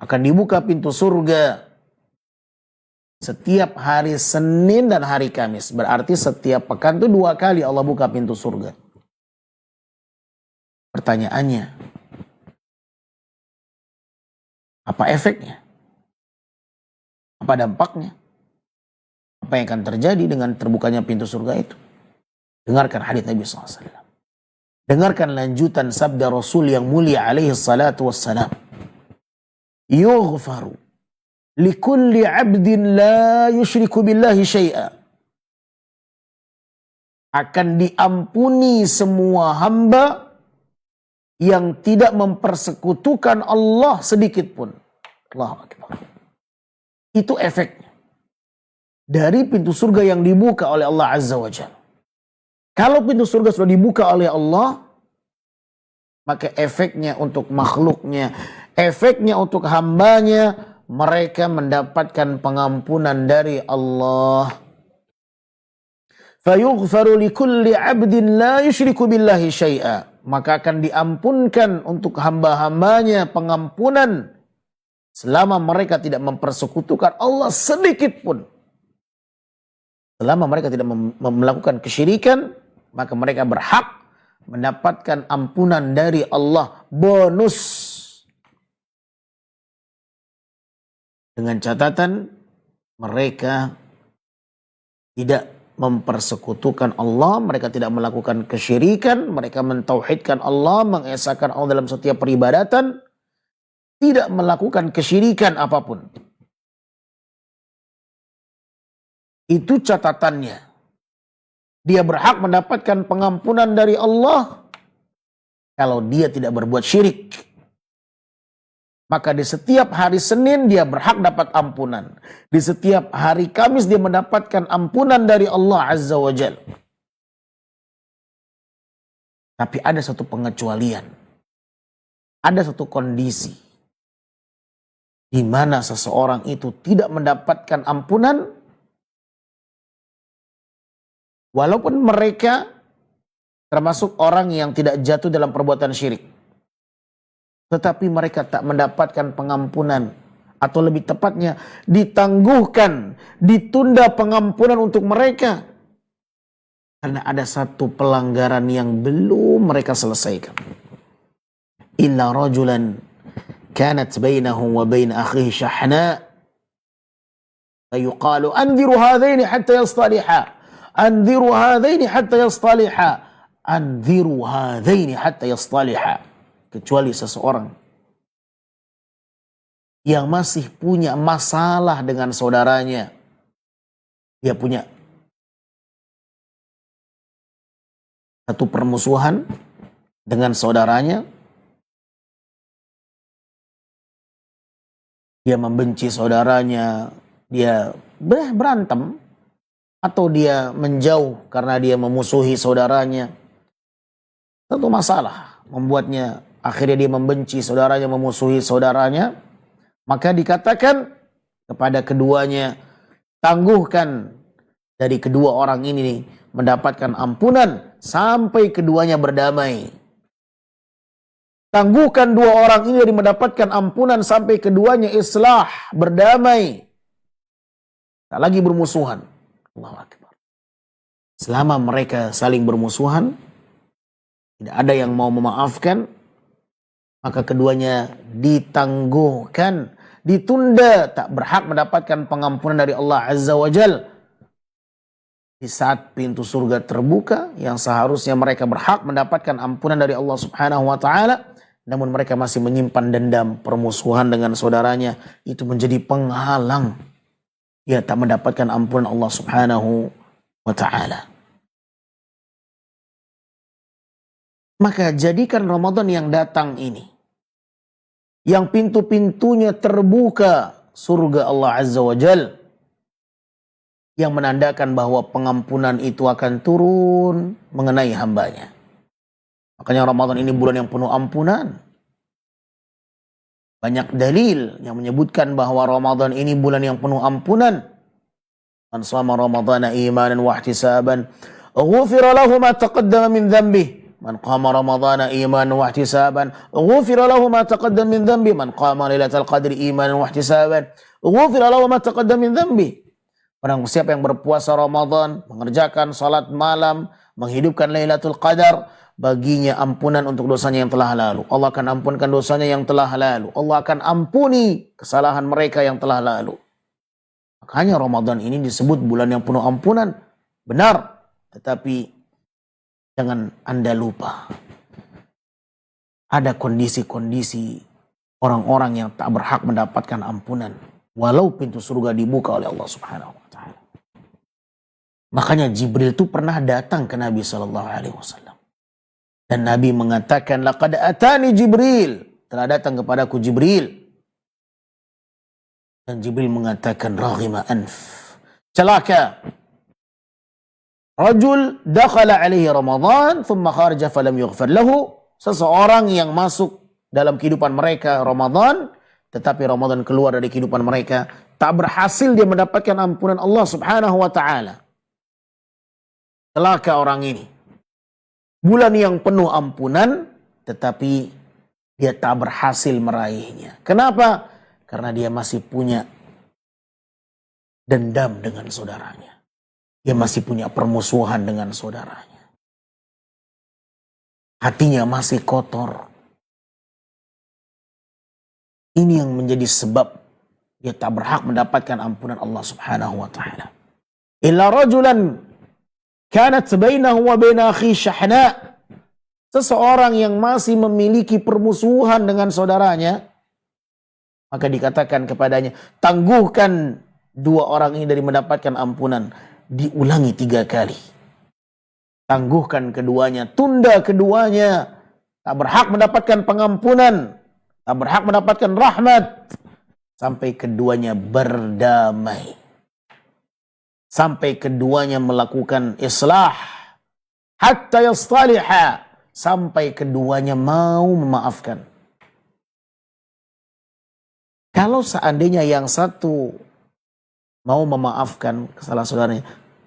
S1: Akan dibuka pintu surga setiap hari Senin dan hari Kamis. Berarti setiap pekan itu 2 kali Allah buka pintu surga. Pertanyaannya, apa efeknya? Apa dampaknya? Apa yang akan terjadi dengan terbukanya pintu surga itu? Dengarkan hadits Nabi SAW. Dengarkan lanjutan sabda Rasul yang mulia alaihi salatu wassalam. Yughfaru likulli abdin la yushriku billahi syai'a akan diampuni semua hamba yang tidak mempersekutukan Allah sedikit pun. Allahu Akbar. Itu efeknya dari pintu surga yang dibuka oleh Allah Azza wa Jalla. Kalau pintu surga sudah dibuka oleh Allah, maka efeknya untuk makhluknya, efeknya untuk hambanya, mereka mendapatkan pengampunan dari Allah. Fayughfaru likulli 'abdin la yusyriku billahi syai'a. Maka akan diampunkan untuk hamba-hambanya pengampunan selama mereka tidak mempersekutukan Allah sedikit pun. Selama mereka tidak melakukan kesyirikan, maka mereka berhak mendapatkan ampunan dari Allah, bonus. Dengan catatan mereka tidak mempersekutukan Allah, mereka tidak melakukan kesyirikan, mereka mentauhidkan Allah, mengesahkan Allah dalam setiap peribadatan, tidak melakukan kesyirikan apapun. Itu catatannya. Dia berhak mendapatkan pengampunan dari Allah kalau dia tidak berbuat syirik. Maka di setiap hari Senin dia berhak dapat ampunan. Di setiap hari Kamis dia mendapatkan ampunan dari Allah Azza wa Jalla. Tapi ada satu pengecualian. Ada satu kondisi di mana seseorang itu tidak mendapatkan ampunan walaupun mereka termasuk orang yang tidak jatuh dalam perbuatan syirik. Tetapi mereka tak mendapatkan pengampunan. Atau lebih tepatnya ditangguhkan, ditunda pengampunan untuk mereka. Karena ada satu pelanggaran yang belum mereka selesaikan. Illa rajulan kanat bainahu wa bain akhihi syahna. Fayuqalu anziru hadhaini hatta yastaliha. Anziru hadhaini hatta yastaliha. Anziru hadhaini hatta yastaliha. Kecuali seseorang yang masih punya masalah dengan saudaranya. Dia punya satu permusuhan dengan saudaranya. Dia membenci saudaranya. Dia berantem. Atau dia menjauh karena dia memusuhi saudaranya. Satu masalah membuatnya akhirnya dia membenci saudaranya, memusuhi saudaranya. Maka dikatakan kepada keduanya, tangguhkan dari kedua orang ini mendapatkan ampunan sampai keduanya berdamai. Tangguhkan dua orang ini dari mendapatkan ampunan sampai keduanya islah, berdamai. Tak lagi bermusuhan. Allahu Akbar. Selama mereka saling bermusuhan, tidak ada yang mau memaafkan, maka keduanya ditangguhkan, ditunda, tak berhak mendapatkan pengampunan dari Allah Azza wa Jal. Di saat pintu surga terbuka, yang seharusnya mereka berhak mendapatkan ampunan dari Allah Subhanahu wa Ta'ala, namun mereka masih menyimpan dendam, permusuhan dengan saudaranya, itu menjadi penghalang. Dia tak mendapatkan ampunan Allah Subhanahu wa Ta'ala. Maka jadikan Ramadan yang datang ini, yang pintu-pintunya terbuka surga Allah Azza wa Jal, yang menandakan bahwa pengampunan itu akan turun mengenai hambanya. Makanya Ramadan ini bulan yang penuh ampunan. Banyak dalil yang menyebutkan bahwa Ramadan ini bulan yang penuh ampunan. Man shama Ramadhana imanan wa ihtisaban, ghufira lahu ma taqaddama min dhanbihi. Man qama Ramadhana imanan wa ihtisaban, ghufira lahu ma taqaddama min dhanbi. Man qama Lailatul Qadri imanan wa ihtisaban, ghufira lahu ma taqaddama min dhanbi. Barang siapa yang berpuasa Ramadan, mengerjakan salat malam, menghidupkan Lailatul Qadar, baginya ampunan untuk dosanya yang telah lalu. Allah akan ampunkan dosanya yang telah lalu. Allah akan ampuni kesalahan mereka yang telah lalu. Makanya Ramadan ini disebut bulan yang penuh ampunan. Benar, tetapi jangan Anda lupa, ada kondisi-kondisi orang-orang yang tak berhak mendapatkan ampunan walau pintu surga dibuka oleh Allah Subhanahu wa Ta'ala. Makanya Jibril itu pernah datang ke Nabi SAW. Dan Nabi mengatakan, laqad atani Jibril. Telah datang kepadaku Jibril. Dan Jibril mengatakan, raghima anf. Celaka. Rajul dakhala alaihi Ramadan, thumma kharaja falam yughfar lahu. Seseorang yang masuk dalam kehidupan mereka Ramadan, tetapi Ramadan keluar dari kehidupan mereka, tak berhasil dia mendapatkan ampunan Allah Subhanahu wa ta'ala. Celaka orang ini. Bulan yang penuh ampunan, tetapi dia tak berhasil meraihnya. Kenapa? Karena dia masih punya dendam dengan saudaranya. Dia masih punya permusuhan dengan saudaranya. Hatinya masih kotor. Ini yang menjadi sebab dia tak berhak mendapatkan ampunan Allah Subhanahu wa ta'ala. Illa rajulan kanat bainahu wa bain akhi syahna. Seseorang yang masih memiliki permusuhan dengan saudaranya, maka dikatakan kepadanya, tangguhkan dua orang ini dari mendapatkan ampunan. Diulangi 3 kali. Tangguhkan keduanya, tunda keduanya. Tak berhak mendapatkan pengampunan, tak berhak mendapatkan rahmat, sampai keduanya berdamai. Sampai keduanya melakukan islah. Hatta yastaliha. Sampai keduanya mau memaafkan. Kalau seandainya yang satu mau memaafkan kesalahan saudaranya,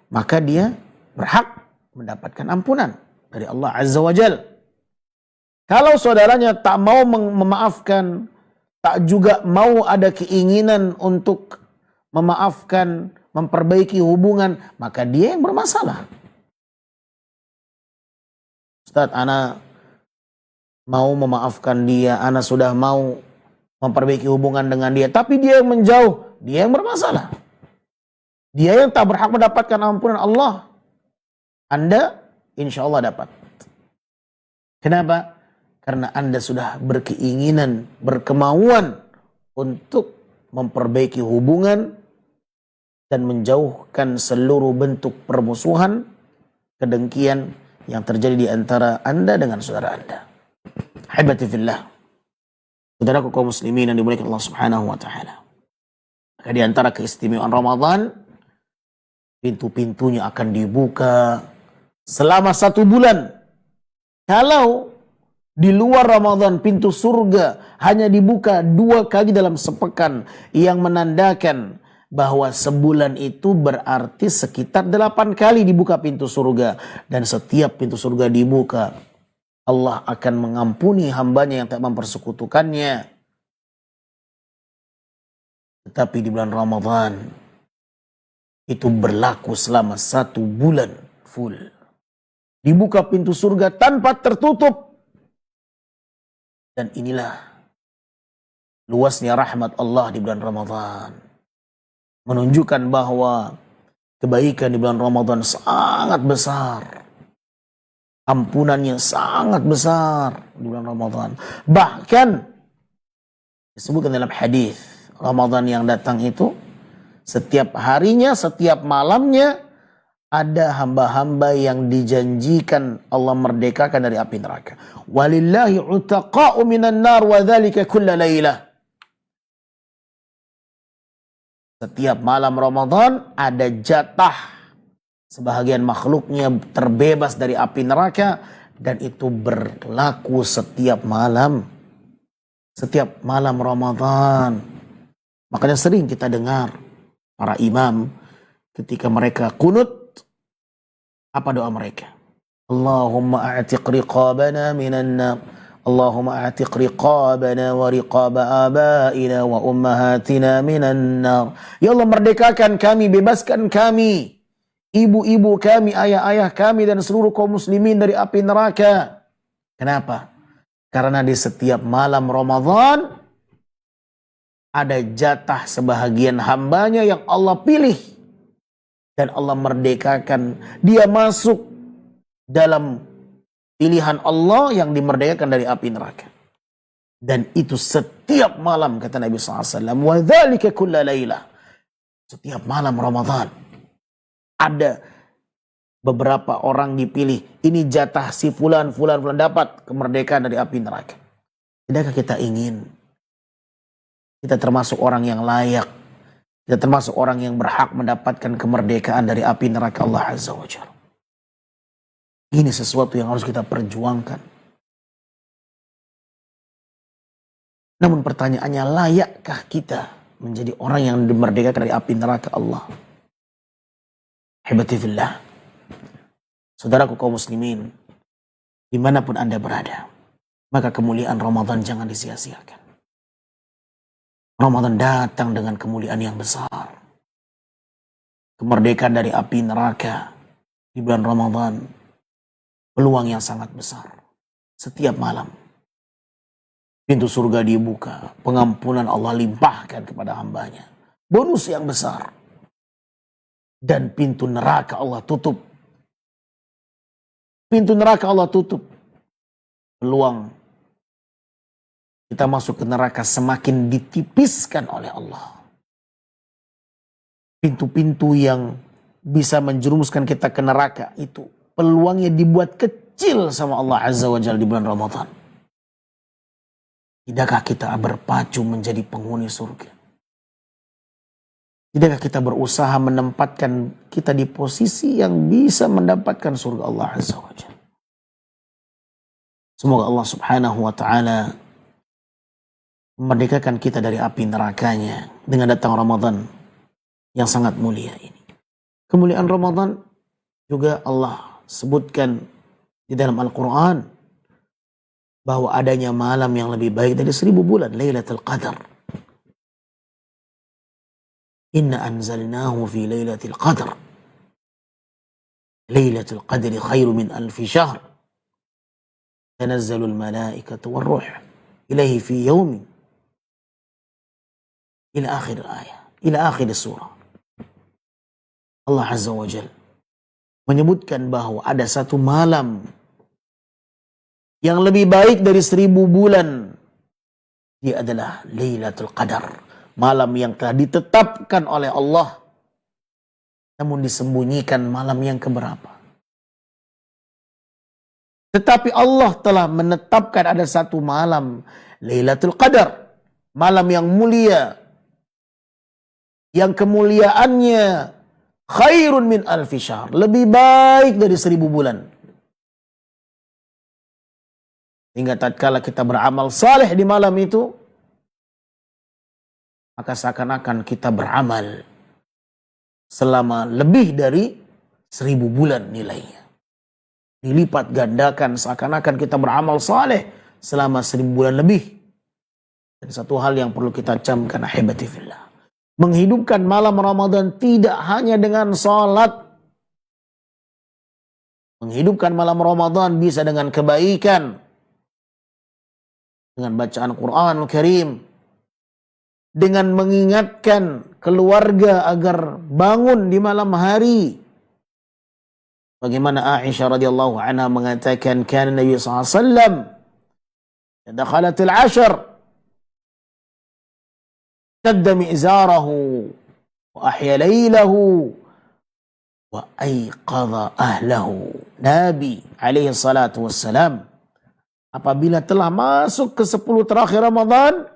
S1: maka dia berhak mendapatkan ampunan dari Allah Azza wa Jal. Kalau saudaranya tak mau memaafkan, tak juga mau ada keinginan untuk memaafkan, memperbaiki hubungan, maka dia yang bermasalah. Ustaz, ana mau memaafkan dia, ana sudah mau memperbaiki hubungan dengan dia, tapi dia yang menjauh, dia yang bermasalah. Dia yang tak berhak mendapatkan ampunan Allah. Anda insya Allah dapat. Kenapa? Karena Anda sudah berkeinginan, berkemauan untuk memperbaiki hubungan dan menjauhkan seluruh bentuk permusuhan, kedengkian yang terjadi di antara Anda dengan saudara Anda. Habibati fillah. Saudaraku kaum muslimin yang dimuliakan Allah Subhanahu wa ta'ala. Maka di antara keistimewaan Ramadan, pintu-pintunya akan dibuka selama 1 bulan. Kalau di luar Ramadan pintu surga hanya dibuka 2 kali dalam sepekan, yang menandakan bahwa sebulan itu berarti sekitar 8 kali dibuka pintu surga. Dan setiap pintu surga dibuka, Allah akan mengampuni hambanya yang tak mempersekutukannya. Tetapi di bulan Ramadan itu berlaku selama 1 bulan full. Dibuka pintu surga tanpa tertutup. Dan inilah luasnya rahmat Allah di bulan Ramadan. Menunjukkan bahwa kebaikan di bulan Ramadan sangat besar. Ampunannya sangat besar di bulan Ramadan. Bahkan disebutkan dalam hadis, Ramadan yang datang itu setiap harinya, setiap malamnya ada hamba-hamba yang dijanjikan Allah merdekakan dari api neraka. Walillahi utaqa'u minan nar wa dzalika kulla lailah. Setiap malam Ramadan ada jatah sebahagian makhluknya terbebas dari api neraka, dan itu berlaku setiap malam. Setiap malam Ramadan. Makanya sering kita dengar para imam ketika mereka kunut, apa doa mereka? Allahumma a'tiq riqabana minan nar. Allahumma a'tiq riqabana wa riqaba abaina wa ummahatina minan nar. Ya Allah, merdekakan kami, bebaskan kami, ibu-ibu kami, ayah-ayah kami, dan seluruh kaum muslimin dari api neraka. Kenapa? Karena di setiap malam Ramadan ada jatah sebahagian hambanya yang Allah pilih. Dan Allah merdekakan. Dia masuk dalam pilihan Allah yang dimerdekakan dari api neraka. Dan itu setiap malam, kata Nabi SAW. Wa dzalika kulla lailah. Setiap malam Ramadan ada beberapa orang dipilih. Ini jatah si fulan dapat kemerdekaan dari api neraka. Tidakkah kita ingin kita termasuk orang yang layak, kita termasuk orang yang berhak mendapatkan kemerdekaan dari api neraka Allah Azza wa Jalla? Ini sesuatu yang harus kita perjuangkan. Namun pertanyaannya, layakkah kita menjadi orang yang dimerdekakan dari api neraka Allah? Hibatifillah. Saudaraku kaum muslimin, dimanapun Anda berada, maka kemuliaan Ramadan jangan disia-siakan. Ramadan datang dengan kemuliaan yang besar. Kemerdekaan dari api neraka di bulan Ramadan, peluang yang sangat besar. Setiap malam, pintu surga dibuka, pengampunan Allah limpahkan kepada hambanya. Bonus yang besar. Dan pintu neraka Allah tutup. Pintu neraka Allah tutup. Peluang kita masuk ke neraka semakin ditipiskan oleh Allah. Pintu-pintu yang bisa menjerumuskan kita ke neraka itu peluangnya dibuat kecil sama Allah Azza wa Jalla di bulan Ramadan. Tidakkah kita berpacu menjadi penghuni surga? Tidakkah kita berusaha menempatkan kita di posisi yang bisa mendapatkan surga Allah Azza wa Jalla? Semoga Allah Subhanahu wa ta'ala memerdekakan kita dari api nerakanya dengan datang Ramadan yang sangat mulia ini. Kemuliaan Ramadan juga Allah sebutkan di dalam Al-Quran bahwa adanya malam yang lebih baik dari 1000 bulan, Lailatul Qadar. Inna anzalnahu fi Lailatul Qadar. Lailatul Qadri khairu min alfi syahr. Tanazzalul malaikatu war ruh ilaihi fi yaumin ila akhir ayat, ila akhir surah. Allah Azza wa Jalla menyebutkan bahwa ada satu malam yang lebih baik dari 1000 bulan. Dia adalah Lailatul Qadar. Malam yang telah ditetapkan oleh Allah, namun disembunyikan malam yang keberapa. Tetapi Allah telah menetapkan ada satu malam Lailatul Qadar. Malam yang mulia. Yang kemuliaannya khairun min alfi syahr. Lebih baik dari 1000 bulan. Hingga tatkala kita beramal saleh di malam itu, maka seakan-akan kita beramal selama lebih dari 1000 bulan nilainya. Dilipat gandakan seakan-akan kita beramal saleh selama 1000 bulan lebih. Dan satu hal yang perlu kita camkan, ahibati fillah. Menghidupkan malam Ramadan tidak hanya dengan salat. Menghidupkan malam Ramadan bisa dengan kebaikan. Dengan bacaan Quranul Karim. Dengan mengingatkan keluarga agar bangun di malam hari. Bagaimana Aisyah radhiyallahu anha mengatakan, kana Nabi sallallahu alaihi wasallam dakhalatil ashr shadda mi'zarahu wa ahya laylahu wa ayqadha ahlahu. Nabi alaihi salatu wassalam apabila telah masuk ke 10 terakhir Ramadan,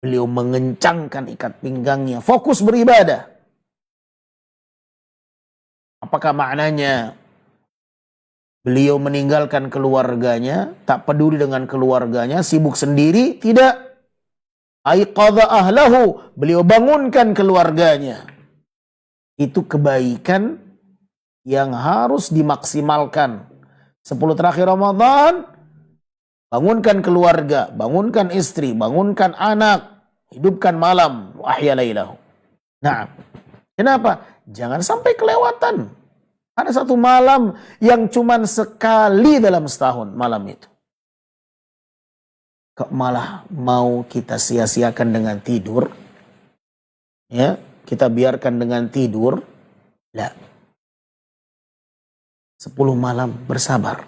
S1: beliau mengencangkan ikat pinggangnya, fokus beribadah. Apakah maknanya beliau meninggalkan keluarganya, tak peduli dengan keluarganya, sibuk sendiri? Tidak. Aiqadha ahlahu, beliau bangunkan keluarganya. Itu kebaikan yang harus dimaksimalkan. 10 terakhir Ramadan, bangunkan keluarga, bangunkan istri, bangunkan anak, hidupkan malam, wahya lailahu. Nah, kenapa? Jangan sampai kelewatan. Ada satu malam yang cuman sekali dalam setahun malam itu. Kok malah mau kita sia-siakan dengan tidur? Ya, kita biarkan dengan tidur. Lah. 10 malam bersabar.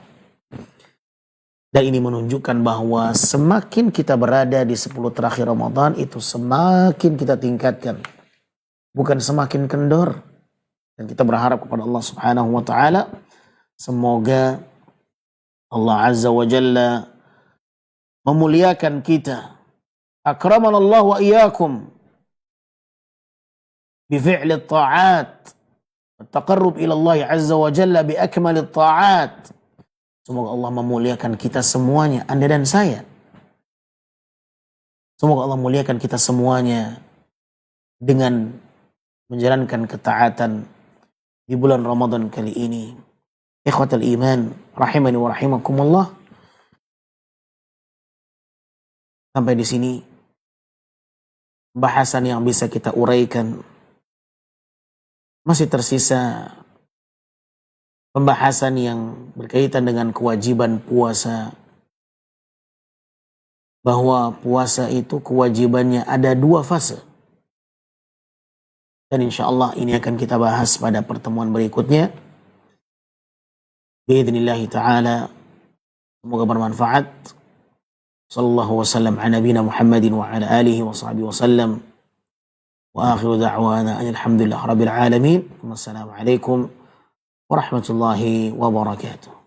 S1: Dan ini menunjukkan bahwa semakin kita berada di 10 terakhir Ramadan itu semakin kita tingkatkan. Bukan semakin kendor. Dan kita berharap kepada Allah Subhanahu wa taala semoga Allah Azza wa Jalla memuliakan kita. Akramanallahu wa iyyakum bi fi'li at-ta'at wa taqarrub ila Allah Azza wa Jalla bi akmali at-ta'at. Semoga Allah memuliakan kita semuanya, Anda dan saya. Semoga Allah memuliakan kita semuanya dengan menjalankan ketaatan di bulan Ramadan kali ini. Ikhwatal iman, rahimani wa rahimakumullah. Sampai di sini bahasan yang bisa kita uraikan. Masih tersisa pembahasan yang berkaitan dengan kewajiban puasa. Bahwa puasa itu kewajibannya ada 2 fase. Dan insya Allah ini akan kita bahas pada pertemuan berikutnya. Biidhnillahi ta'ala. Semoga bermanfaat. Sallallahu wasallam ala nabiyina Muhammadin wa ala alihi wa sahbihi wasallam. Wa akhiru da'wana alhamdulillah rabbil alamin. Wassalamualaikum warahmatullahi wabarakatuh.